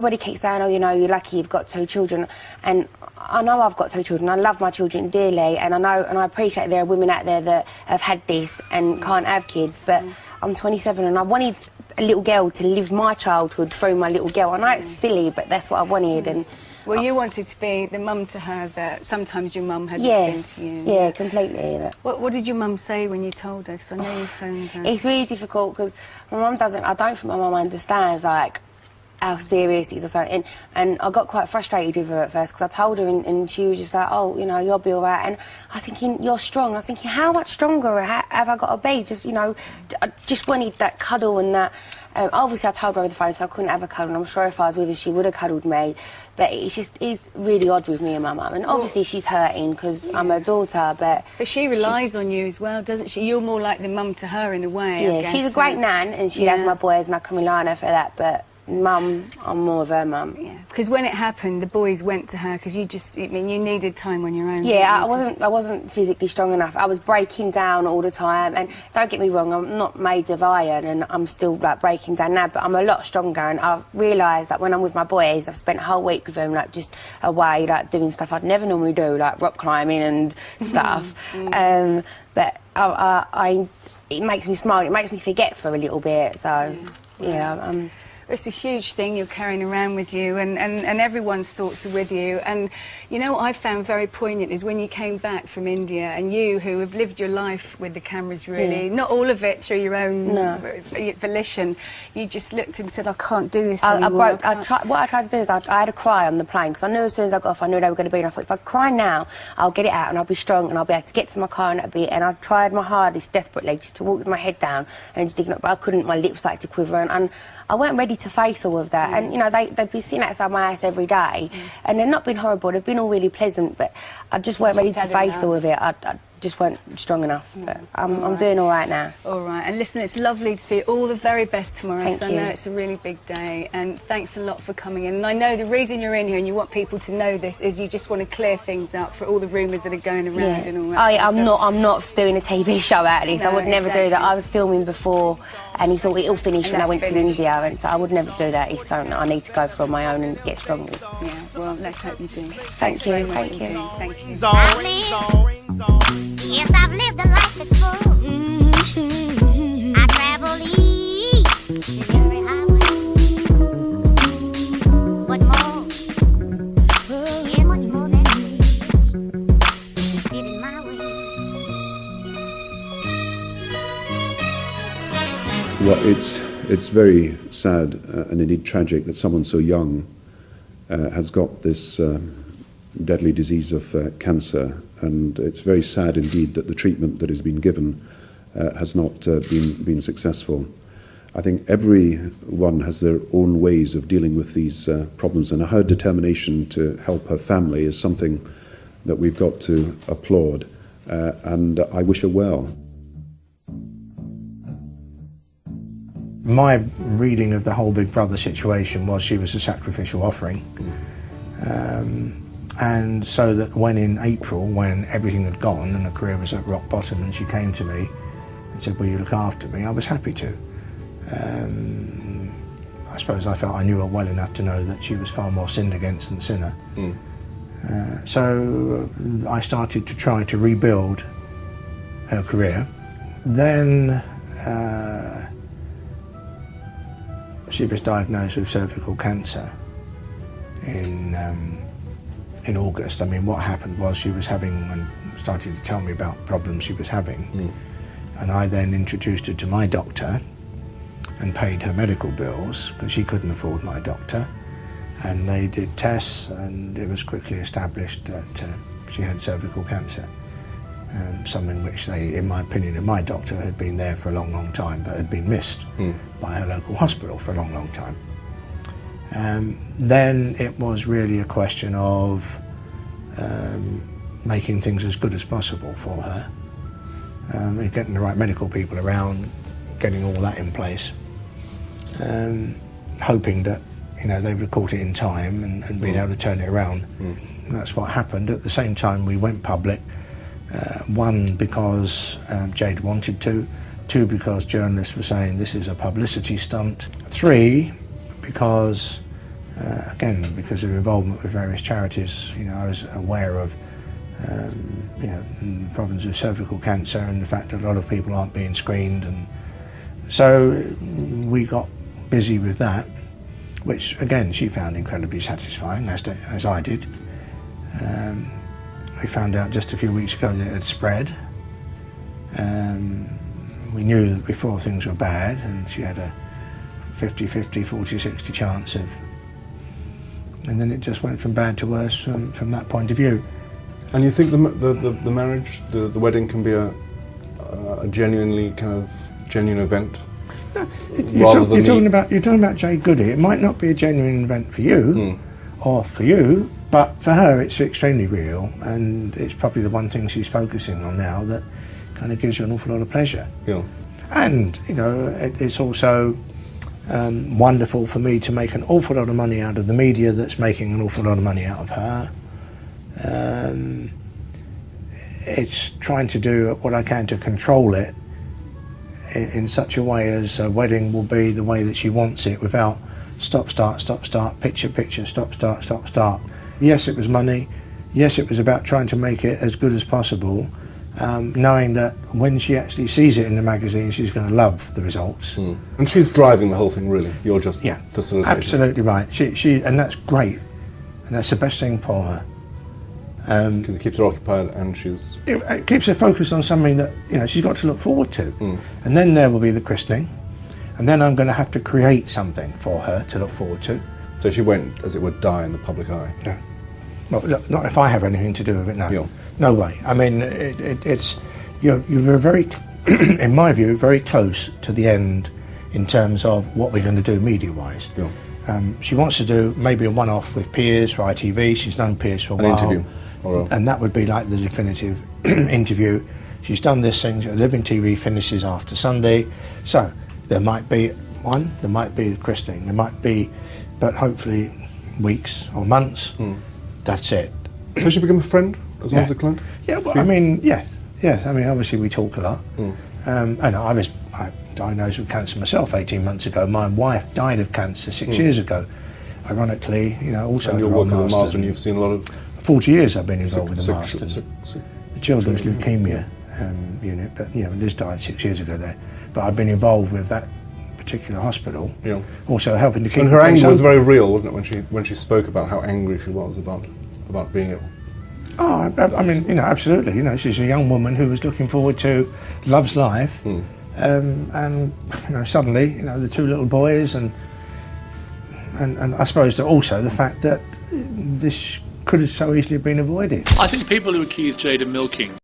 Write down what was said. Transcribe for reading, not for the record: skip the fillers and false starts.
Everybody keeps saying, oh, you know, you're lucky you've got 2 children. And I know I've got 2 children. I love my children dearly, and I know and I appreciate there are women out there that have had this and can't have kids. But I'm 27 and I wanted a little girl to live my childhood through my little girl. I know it's silly, but that's what I wanted. And well, you wanted to be the mum to her that sometimes your mum hasn't been to you. Yeah, completely. What did your mum say when you told her? Because I know you phoned her. It's really difficult because my mum doesn't. I don't think my mum understands like how serious it is or something. And I got quite frustrated with her at first because I told her and she was just like, oh, you know, you'll be all right. And I was thinking, you're strong. I was thinking, how much stronger have I got to be? Just, you know, I just wanted that cuddle and that. Obviously, I told her over the phone, so I couldn't have a cuddle. And I'm sure if I was with her, she would have cuddled me. But it's really odd with me and my mum. And obviously, she's hurting because I'm her daughter. But she relies on you as well, doesn't she? You're more like the mum to her in a way. Yeah, I guess. She's a great nan, and she has my boys, and I can rely on her for that. But Mum, I'm more of her mum. Yeah, because when it happened, the boys went to her because you just, I mean, you needed time on your own. Yeah, I wasn't physically strong enough. I was breaking down all the time, and don't get me wrong, I'm not made of iron, and I'm still like breaking down now. But I'm a lot stronger, and I've realised that when I'm with my boys, I've spent a whole week with them, like just away, like doing stuff I'd never normally do, like rock climbing and stuff. But it makes me smile. It makes me forget for a little bit. So yeah. It's a huge thing you're carrying around with you, and everyone's thoughts are with you. And you know what I found very poignant is when you came back from India, and you, who have lived your life with the cameras, really, not all of it through your own volition, you just looked and said, I can't do this anymore. What I tried to do is I had to cry on the plane, because I knew as soon as I got off, I knew they were going to be, and I thought, if I cry now, I'll get it out, and I'll be strong, and I'll be able to get to my car, and I tried my hardest, desperately, just to walk with my head down, and just ignore, but I couldn't, my lips started to quiver, and I weren't ready to face all of that. And, you know, they've been sitting outside my house every day, and they've not been horrible, they've been all really pleasant, but I just weren't ready to face all of it. I just weren't strong enough, but I'm doing all right now. All right, and listen, it's lovely to see you. All the very best tomorrow. Thank you. I know it's a really big day, and thanks a lot for coming in. And I know the reason you're in here and you want people to know this is you just want to clear things up for all the rumours that are going around and all that. Oh, yeah, I'm not doing a TV show out of this. No, I would never do that. I was filming before, and it's all finished when I went to India, and so I would never do that. It's something that I need to go for on my own and get stronger. Yeah, well, let's hope you do. Thank you. Thank you. Yes, I've lived a life that's full. I travel east, every highway. But more, yeah, much more than this. Did it my way. Well, it's very sad and indeed tragic that someone so young has got this deadly disease of cancer, and it's very sad indeed that the treatment that has been given has not been successful. I think everyone has their own ways of dealing with these problems, and her determination to help her family is something that we've got to applaud, and I wish her well. My reading of the whole Big Brother situation was she was a sacrificial offering. And so that when in April, when everything had gone and her career was at rock bottom, and she came to me and said, will you look after me, I was happy to. I suppose I felt I knew her well enough to know that she was far more sinned against than sinner. So I started to try to rebuild her career. Then she was diagnosed with cervical cancer in August. I mean, what happened was she was having, and started to tell me about problems she was having, and I then introduced her to my doctor and paid her medical bills because she couldn't afford my doctor, and they did tests, and it was quickly established that she had cervical cancer, something which they, in my opinion, and my doctor, had been there for a long, long time, but had been missed by her local hospital for a long, long time. Then it was really a question of making things as good as possible for her, and getting the right medical people around, getting all that in place, hoping that, you know, they would have caught it in time and been able to turn it around. And that's what happened. At the same time, we went public. One, because Jade wanted to. Two, because journalists were saying this is a publicity stunt. Three, because Again, because of involvement with various charities, you know, I was aware of you know, problems with cervical cancer and the fact that a lot of people aren't being screened, and so we got busy with that, which again she found incredibly satisfying, as I did. We found out just a few weeks ago that it had spread. We knew that before things were bad, and she had a 50-50, 40-60 chance of, and then it just went from bad to worse from that point of view. And you think the marriage, the wedding, can be a genuinely genuine event? No, you're talking about Jade Goody. It might not be a genuine event for you, or for you, but for her it's extremely real, and it's probably the one thing she's focusing on now that kind of gives her an awful lot of pleasure. Yeah. And you know, it's also wonderful for me to make an awful lot of money out of the media that's making an awful lot of money out of her. It's trying to do what I can to control it in such a way as a wedding will be the way that she wants it, without stop, start, picture, stop, start. Yes, it was money. Yes, it was about trying to make it as good as possible, knowing that when she actually sees it in the magazine, she's going to love the results. And she's driving the whole thing, really. You're just facilitating. Absolutely right. She, and that's great, and that's the best thing for her. Because it keeps her occupied, and it keeps her focused on something that, you know, she's got to look forward to. And then there will be the christening, and then I'm going to have to create something for her to look forward to. So she won't, as it were, die in the public eye. No, not if I have anything to do with it. No, yeah. No way. I mean, it's you're very, in my view, very close to the end in terms of what we're going to do media-wise. Yeah. She wants to do maybe a one-off with Piers for ITV. She's known Piers for a while. An interview. And that would be like the definitive interview. She's done this thing, Living TV finishes after Sunday, so there might be one, there might be the christening, there might be, but hopefully weeks or months, that's it. Has she become a friend as well as a client? Yeah, well, I mean, yeah, I mean, obviously we talk a lot. And I was diagnosed with cancer myself 18 months ago. My wife died of cancer 6 years ago. Ironically, you know, also. And you're working with Marsden, you've seen a lot of. 40 years I've been involved with the Marsden, the children's leukemia unit, but you know, Liz died 6 years ago there. But I've been involved with that particular hospital, also helping to keep. And her anger was very real, wasn't it, when she spoke about how angry she was about being ill? Oh, I mean, you know, absolutely. You know, she's a young woman who was looking forward to, loves life, and you know, suddenly, you know, the two little boys, and I suppose that also the fact that this could have so easily been avoided. I think people who accuse Jade of milking